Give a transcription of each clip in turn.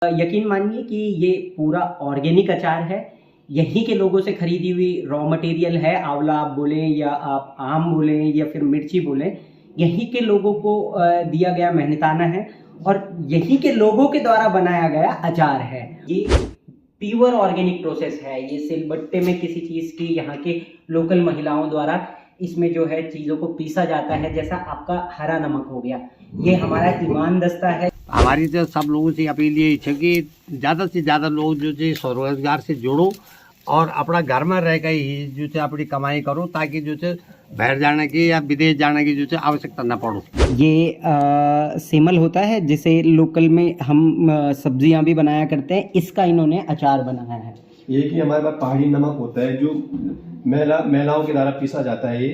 यकीन मानिए कि ये पूरा ऑर्गेनिक अचार है। यहीं के लोगों से खरीदी हुई रॉ मटेरियल है। आंवला आप बोलें या आप आम बोलें या फिर मिर्ची बोलें, यहीं के लोगों को दिया गया मेहनताना है और यहीं के लोगों के द्वारा बनाया गया अचार है। ये प्योर ऑर्गेनिक प्रोसेस है। ये सिलबट्टे में किसी चीज़ की यहाँ के लोकल महिलाओं द्वारा इसमें जो है चीज़ों को पीसा जाता है। जैसा आपका हरा नमक हो गया, ये हमारा ईमान दस्ता है। हमारी तो सब लोगों से अपील यही है कि ज़्यादा से ज़्यादा लोग जो है स्वरोजगार से जुड़ो और अपना घर में रह कर ही जो है अपनी कमाई करो, ताकि जो है बाहर जाने की या विदेश जाने की जो है आवश्यकता न पड़ो। ये सेमल होता है जिसे लोकल में हम सब्जियां भी बनाया करते हैं। इसका इन्होंने अचार बनाया है। ये कि हमारे पास पहाड़ी नमक होता है जो महिलाओं के द्वारा पीसा जाता है।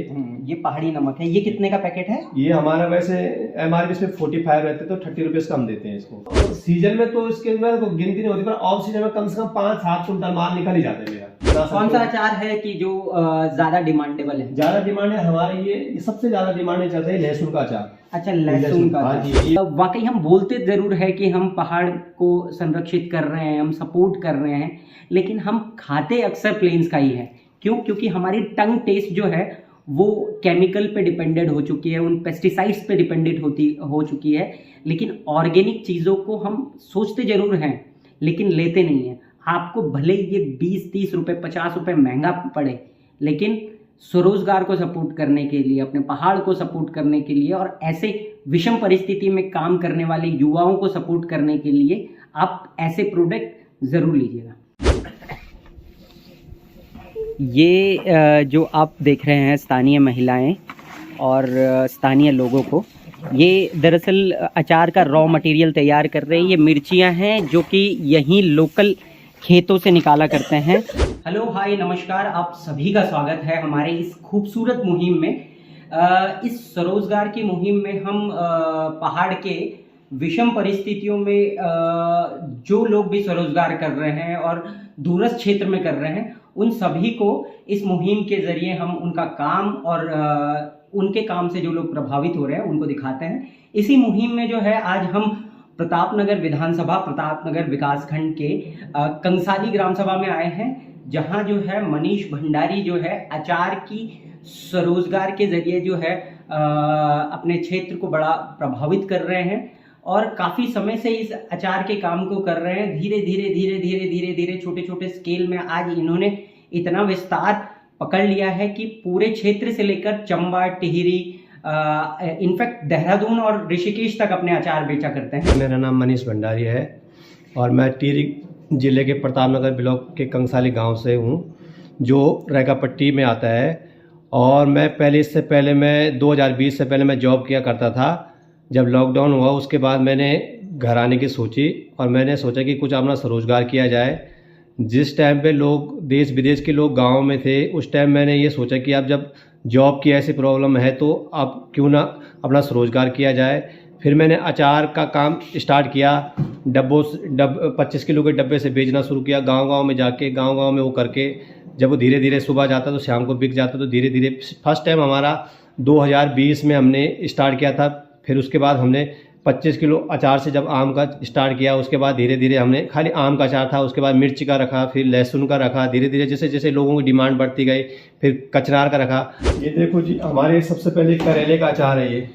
ये पहाड़ी नमक है। ये कितने का पैकेट है? ये हमारा वैसे MRP इसमें 45 रहते तो 30 रुपीज कम देते हैं इसको। सीजन में तो इसके में तो गिनती नहीं होती, पर ऑफ सीजन में कम से कम 5-7 कुंटल माल निकल ही जाता है मेरा। कौन सा अचार है कि जो ज्यादा डिमांडेबल है? ज्यादा डिमांड है हमारे ये सबसे ज्यादा डिमांड चल रही है लहसुन का अचार। अच्छा, लहसुन का अचार। वाकई हम बोलते जरूर है कि हम पहाड़ को संरक्षित कर रहे हैं, हम सपोर्ट कर रहे हैं, लेकिन हम खाते अक्सर प्लेन्स का ही है। क्यों? क्योंकि हमारी टंग टेस्ट जो है वो केमिकल पे डिपेंडेंट हो चुकी है, उन पेस्टिसाइड्स पे डिपेंडेंट हो चुकी है। लेकिन ऑर्गेनिक चीज़ों को हम सोचते जरूर हैं लेकिन लेते नहीं हैं। आपको भले ये 20-30 रुपये 50 रुपये महंगा पड़े, लेकिन स्वरोजगार को सपोर्ट करने के लिए, अपने पहाड़ को सपोर्ट करने के लिए और ऐसे विषम परिस्थिति में काम करने वाले युवाओं को सपोर्ट करने के लिए आप ऐसे प्रोडक्ट ज़रूर लीजिएगा। ये जो आप देख रहे हैं स्थानीय महिलाएं और स्थानीय लोगों को, ये दरअसल अचार का रॉ मटेरियल तैयार कर रहे हैं। ये मिर्चियां हैं जो कि यहीं लोकल खेतों से निकाला करते हैं। हेलो, हाय, नमस्कार, आप सभी का स्वागत है हमारे इस खूबसूरत मुहिम में। इस स्वरोजगार की मुहिम में हम पहाड़ के विषम परिस्थितियों में जो लोग भी स्वरोजगार कर रहे हैं और दूरस्थ क्षेत्र में कर रहे हैं, उन सभी को इस मुहिम के जरिए हम उनका काम और उनके काम से जो लोग प्रभावित हो रहे हैं उनको दिखाते हैं। इसी मुहिम में जो है आज हम प्रतापनगर विधानसभा, प्रतापनगर विकासखंड के कंसाली ग्राम सभा में आए हैं, जहां जो है मनीष भंडारी जो है अचार की स्वरोजगार के जरिए जो है अपने क्षेत्र को बड़ा प्रभावित कर रहे हैं और काफ़ी समय से इस अचार के काम को कर रहे हैं। धीरे धीरे छोटे छोटे स्केल में आज इन्होंने इतना विस्तार पकड़ लिया है कि पूरे क्षेत्र से लेकर चंबा, टिहरी, इनफैक्ट देहरादून और ऋषिकेश तक अपने अचार बेचा करते हैं। मेरा नाम मनीष भंडारी है और मैं टिहरी जिले के प्रतापनगर ब्लॉक के कंसाली गांव से हूं, जो रैकापट्टी में आता है। और मैं इससे पहले मैं 2020 से पहले मैं जॉब किया करता था। जब लॉकडाउन हुआ उसके बाद मैंने घर आने की सोची और मैंने सोचा कि कुछ अपना स्वरोजगार किया जाए। जिस टाइम पे लोग देश विदेश के लोग गांव में थे, उस टाइम मैंने ये सोचा कि अब जब जॉब की ऐसी प्रॉब्लम है तो अब क्यों ना अपना स्वरोजगार किया जाए। फिर मैंने अचार का काम स्टार्ट किया। 25 किलो के डब्बे से बेचना शुरू किया, गांव में जाके गांव में वो करके जब वो धीरे धीरे सुबह जाता तो शाम को बिक जाता, तो धीरे धीरे फर्स्ट टाइम हमारा 2020 में हमने स्टार्ट किया था। फिर उसके बाद हमने 25 किलो अचार से जब आम का स्टार्ट किया, उसके बाद धीरे धीरे हमने खाली आम का अचार था, उसके बाद मिर्च का रखा, फिर लहसुन का रखा। धीरे धीरे जैसे जैसे लोगों की डिमांड बढ़ती गई, फिर कचनार का रखा। ये देखो जी, हमारे सबसे पहले करेले का अचार है ये।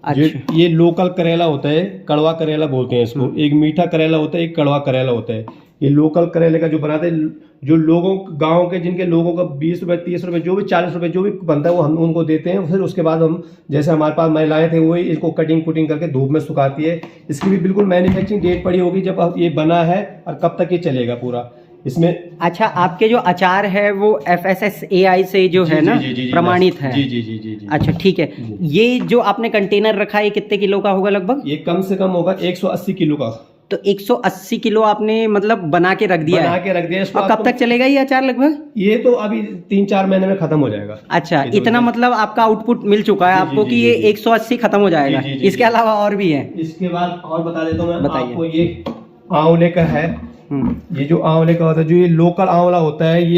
अच्छा। ये लोकल करेला होता है, कड़वा करेला बोलते हैं इसको। एक मीठा करेला होता है, एक कड़वा करेला होता है। ये लोकल करेले का जो बनाते हैं, जो लोगों गांव के जिनके लोगों का 20 रुपये 30 रुपये जो भी 40 रुपये जो भी बनता है वो हम उनको देते हैं। फिर उसके बाद हम, जैसे हमारे पास महिलाएं थे, वही इसको कटिंग कुटिंग करके धूप में सुखाती है। इसकी भी बिल्कुल मैन्युफैक्चरिंग डेट पड़ी होगी जब अब ये बना है और कब तक ये चलेगा पूरा इसमें। अच्छा, आपके जो अचार है वो FSSAI से जो है ना प्रमाणित है? जी। अच्छा, ठीक है। ये जो आपने कंटेनर रखा है, ये कितने किलो का होगा लगभग? ये कम से कम होगा 180 किलो का। तो 180 किलो आपने मतलब बना के रख दिया है। इसको। और कब तक चलेगा ये अचार लगभग? ये तो अभी 3-4 महीने में खत्म हो जाएगा। अच्छा, इतना मतलब आपका आउटपुट मिल चुका है आपको कि ये 180 खत्म हो जाएगा। इसके अलावा और भी है? इसके बाद और बता देता हूँ मैं आपको। ये आंवले का है। ये जो आंवले का होता है, जो ये लोकल आंवला होता है,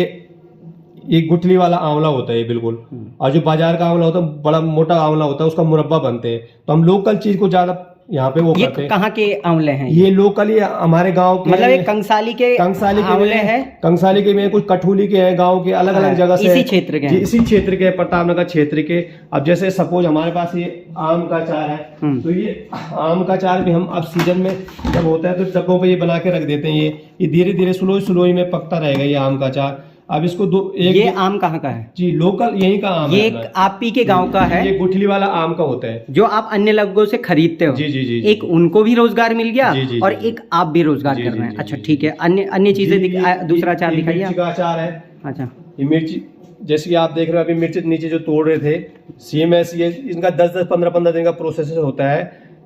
ये गुठली वाला आंवला होता है बिल्कुल। और जो बाजार का आंवला होता है बड़ा मोटा आंवला होता है, उसका मुरब्बा बनते हैं। तो हम लोकल चीज को ज्यादा यहाँ पे वो ये करते हैं। कहाँ के आंवले हैं? ये लोकली हमारे गांव के, मतलब ये कंसाली के आंवले हैं? कंसाली के में, कुछ कठुली के हैं, गांव के अलग अलग जगह से, इसी क्षेत्र के जी, इसी क्षेत्र के, प्रतापनगर क्षेत्र के। अब जैसे सपोज हमारे पास ये आम का अचार है, तो ये आम का अचार भी हम अब सीजन में जब होता है तो डब्बों पे ये बना के रख देते हैं। ये धीरे धीरे स्लोई में पकता रहेगा ये आम का अचार। अब इसको ये आम कहाँ का है? जी लोकल यहीं का आम ये है। आप ही के गांव का है? ये गुठली वाला आम का होता है, जो आप अन्य लोगों से खरीदते हो। जी जी जी। एक उनको भी रोजगार मिल गया जी, जी, और जी, एक आप भी रोजगार जी, कर जी, रहे हैं। जी, अच्छा जी, ठीक है, अन्य चीजें दूसरा अचार दिखाइए। मिर्ची का अचार है। अच्छा, ये मिर्ची जैसे कि आप देख रहे हो, अभी मिर्च नीचे जो तोड़ रहे थे, सेम ऐसी ये इनका 10-10, 15-15 दिन का प्रोसेस होता है।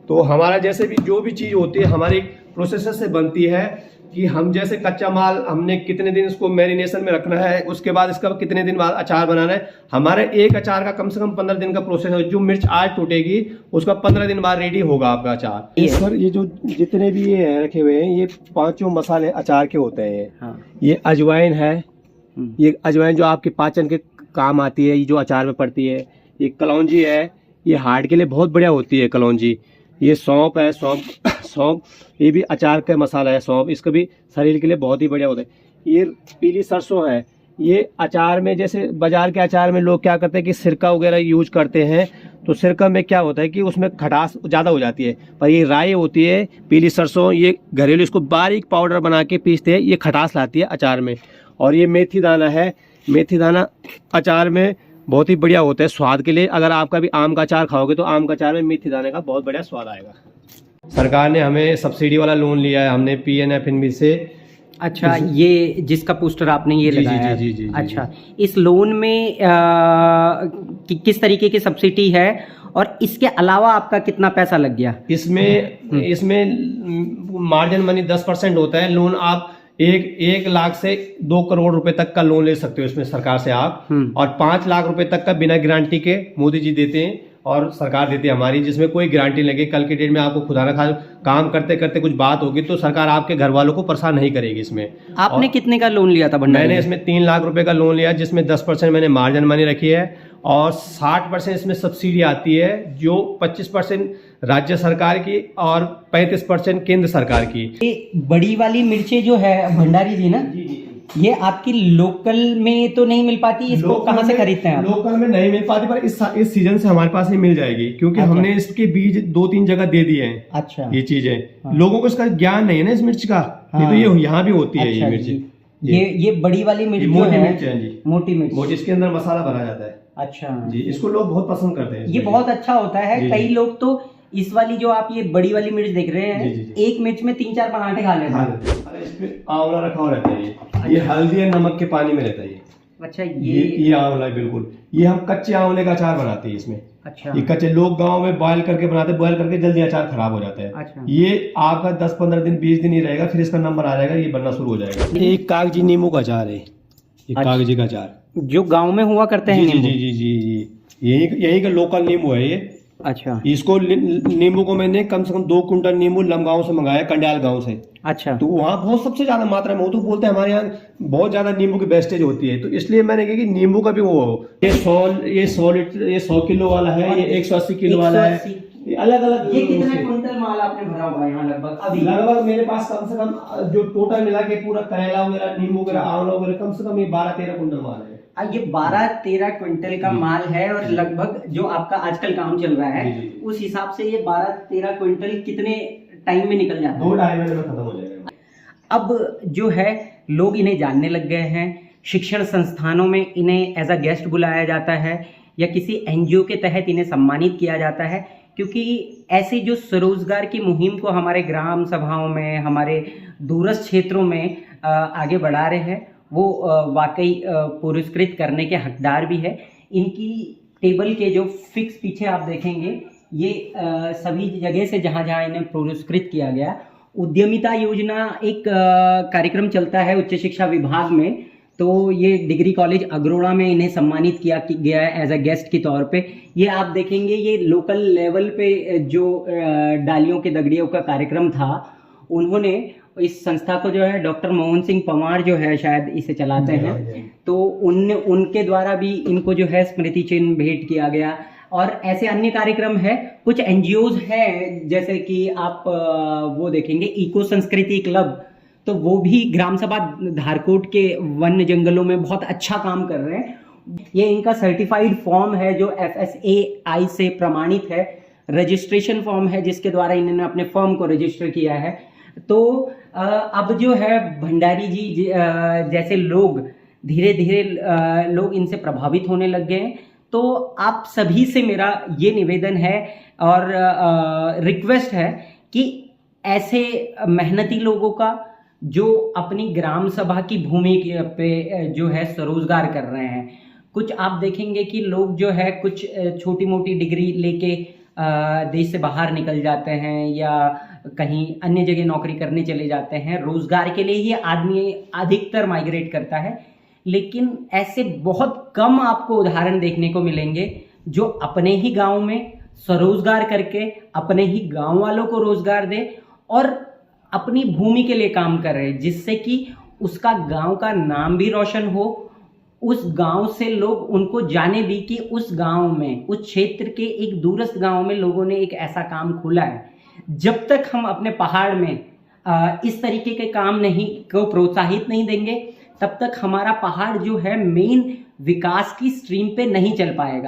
तो हमारा जैसे भी जो भी चीज़ होती है हमारी प्रोसेस से बनती है कि हम जैसे कच्चा माल हमने कितने दिन इसको मैरिनेशन में रखना है, उसके बाद इसका कितने दिन बाद अचार बनाना है। हमारे एक अचार का कम से कम 15 दिन का प्रोसेस है। जो मिर्च आज टूटेगी उसका 15 दिन बाद रेडी होगा आपका अचार। इस पर ये जो जितने भी ये रखे हुए हैं, ये 5 मसाले अचार के होते हैं। हाँ। ये अजवाइन है, ये अजवाइन जो आपके पाचन के काम आती है, ये जो अचार में पड़ती है। ये कलौंजी है, ये हार्ट के लिए बहुत बढ़िया होती है कलौंजी। ये सौंफ है, सौंफ ये भी अचार का मसाला है। सौंफ इसका भी शरीर के लिए बहुत ही बढ़िया होता है। ये पीली सरसों है, ये अचार में, जैसे बाजार के अचार में लोग क्या करते हैं कि सिरका वगैरह यूज करते हैं, तो सिरका में क्या होता है कि उसमें खटास ज़्यादा हो जाती है। पर ये राई होती है, पीली सरसों, ये घरेलू इसको बारीक पाउडर बना के पीसते हैं, ये खटास लाती है अचार में। और ये मेथी दाना है, मेथी दाना अचार में बहुत ही बढ़िया होता है स्वाद के लिए। अगर आप कभी आम का अचार खाओगे तो आम का अचार में मेथी दाने का बहुत बढ़िया स्वाद आएगा। सरकार ने हमें सब्सिडी वाला लोन लिया है, हमने PNFNB से। अच्छा, ये जिसका पोस्टर आपने ये जी, लगाया है। जी, जी, जी, अच्छा, इस लोन में किस तरीके की सब्सिडी है और इसके अलावा आपका कितना पैसा लग गया? इसमें मार्जिन मनी 10% होता है। लोन आप 1 लाख से 2 करोड़ रुपए तक का लोन ले सकते हो इसमें सरकार से आप। और 5 लाख रुपए तक का बिना गारंटी के मोदी जी देते हैं और सरकार देती है हमारी, जिसमें कोई गारंटी लगे। कल के डेट में आपको खुदा ना खाए काम करते करते कुछ बात होगी तो सरकार आपके घर वालों को परेशान नहीं करेगी इसमें। आपने कितने का लोन लिया था भंडारी? मैंने इसमें 3 लाख रुपए का लोन लिया, जिसमें 10% मैंने मार्जिन मनी रखी है और 60% इसमें सब्सिडी आती है, जो 25% राज्य सरकार की और 35% केंद्र सरकार की। ये बड़ी वाली मिर्चें जो है भंडारी जी ना, ये आपकी लोकल में तो नहीं मिल पाती, इसको कहाँ से खरीदते हैं आप? लोकल में नहीं मिल पाती, पर इस सीजन से हमारे पास ही मिल जाएगी, क्योंकि अच्छा। हमने इसके बीज 2-3 जगह दे दिए हैं। अच्छा, ये चीजें हाँ। लोगों को इसका ज्ञान नहीं है ना इस मिर्च का। ये तो ये यहाँ भी होती है। अच्छा ये मिर्च जी। ये बड़ी वाली मिर्च जो मोटी है, मिर्च है जी, मोटी मिर्च। मोटी, इसके अंदर मसाला भरा जाता है। अच्छा जी, इसको लोग बहुत पसंद करते हैं। ये बहुत अच्छा होता है। जी, कई जी। लोग तो इस वाली जो आप ये बड़ी वाली मिर्च देख रहे हैं, जी, जी। एक मिर्च में 3-4 पराठे खा लेते हैं। अरे इसमें आंवला रखा हुआ रहता है। ये हल्दी और नमक के पानी में रहता है। अच्छा, ये आंवला है बिल्कुल। ये हम कच्चे आंवले का अचार बनाते हैं इसमें। अच्छा, ये कच्चे लोग गांव में बॉयल करके बनाते हैं, बॉयल करके जल्दी अचार खराब हो जाता है। अच्छा। ये आपका 10-15 दिन 20 दिन ही रहेगा, फिर इसका नंबर आ जाएगा, ये बनना शुरू हो जाएगा। ये कागजी नींबू का अचार है, ये कागजी का अचार जो गांव में हुआ करते हैं जी नींबू। जी जी जी जी, यही का लोकल नींबू है ये। अच्छा इसको नींबू को मैंने कम से कम 2 कुंटल नींबू लमगांव से मंगाया, कंडियाल गांव से। अच्छा, तो वहाँ बहुत सबसे ज्यादा मात्रा में, वो तो बोलते हैं हमारे यहाँ बहुत ज्यादा नींबू की वेस्टेज होती है, तो इसलिए मैंने कहा कि नींबू का भी वो हो। ये 100 किलो वाला है, ये 180 किलो वाला है, ये अलग अलग। ये कितने कुंटल माल आपने भरा हुआ है यहाँ लगभग अभी? लगभग मेरे पास कम से कम जो टोटल मिला के पूरा करेला वगैरह, नींबू वगैरह, आंवला वगैरह, कम से कम ये 12-13 कुंटल माल है। ये 12-13 क्विंटल का माल है और लगभग जो आपका आजकल काम चल रहा है जी। उस हिसाब से ये 12-13 क्विंटल कितने टाइम में निकल जाता है? 2-2.5 महीने में खत्म हो जाएगा। अब जो है लोग इन्हें जानने लग गए हैं, शिक्षण संस्थानों में इन्हें एज अ गेस्ट बुलाया जाता है या किसी NGO के तहत इन्हें सम्मानित किया जाता है, क्योंकि ऐसी जो स्वरोजगार की मुहिम को हमारे ग्राम सभाओं में, हमारे दूरस्थ क्षेत्रों में आगे बढ़ा रहे हैं, वो वाकई पुरस्कृत करने के हकदार भी है। इनकी टेबल के जो फिक्स पीछे आप देखेंगे, ये सभी जगह से जहाँ जहाँ इन्हें पुरस्कृत किया गया। उद्यमिता योजना एक कार्यक्रम चलता है उच्च शिक्षा विभाग में, तो ये डिग्री कॉलेज अगरोड़ा में इन्हें सम्मानित किया गया है एज अ गेस्ट के तौर पे। ये आप देखेंगे, ये लोकल लेवल पे जो डालियों के दगड़ियों का कार्यक्रम था, उन्होंने इस संस्था को जो है डॉक्टर मोहन सिंह पंवार जो है शायद इसे चलाते हैं, तो उनके द्वारा भी इनको जो है स्मृति चिन्ह भेंट किया गया। और ऐसे अन्य कार्यक्रम है। कुछ एनजीओज हैं जैसे कि आप वो देखेंगे इको संस्कृति क्लब, तो वो भी ग्राम सभा धारकोट के वन्य जंगलों में बहुत अच्छा काम कर रहे हैं। ये इनका सर्टिफाइड फॉर्म है जो FSAI से प्रमाणित है, रजिस्ट्रेशन फॉर्म है जिसके द्वारा इन्होंने अपने फर्म को रजिस्टर किया है। तो अब जो है भंडारी जी जैसे लोग धीरे धीरे लोग इनसे प्रभावित होने लग गए हैं। तो आप सभी से मेरा ये निवेदन है और रिक्वेस्ट है कि ऐसे मेहनती लोगों का जो अपनी ग्राम सभा की भूमि पे जो है स्वरोजगार कर रहे हैं, कुछ आप देखेंगे कि लोग जो है कुछ छोटी मोटी डिग्री लेके देश से बाहर निकल जाते हैं या कहीं अन्य जगह नौकरी करने चले जाते हैं। रोजगार के लिए ही आदमी अधिकतर माइग्रेट करता है, लेकिन ऐसे बहुत कम आपको उदाहरण देखने को मिलेंगे जो अपने ही गांव में स्वरोजगार करके अपने ही गांव वालों को रोजगार दे और अपनी भूमि के लिए काम कर रहे हैं, जिससे कि उसका गांव का नाम भी रोशन हो, उस गांव से लोग उनको जाने भी कि उस गांव में, उस क्षेत्र के एक दूरस्थ गांव में लोगों ने एक ऐसा काम खोला है। जब तक हम अपने पहाड़ में इस तरीके के काम को प्रोत्साहित नहीं देंगे, तब तक हमारा पहाड़ जो है मेन विकास की स्ट्रीम पे नहीं चल पाएगा।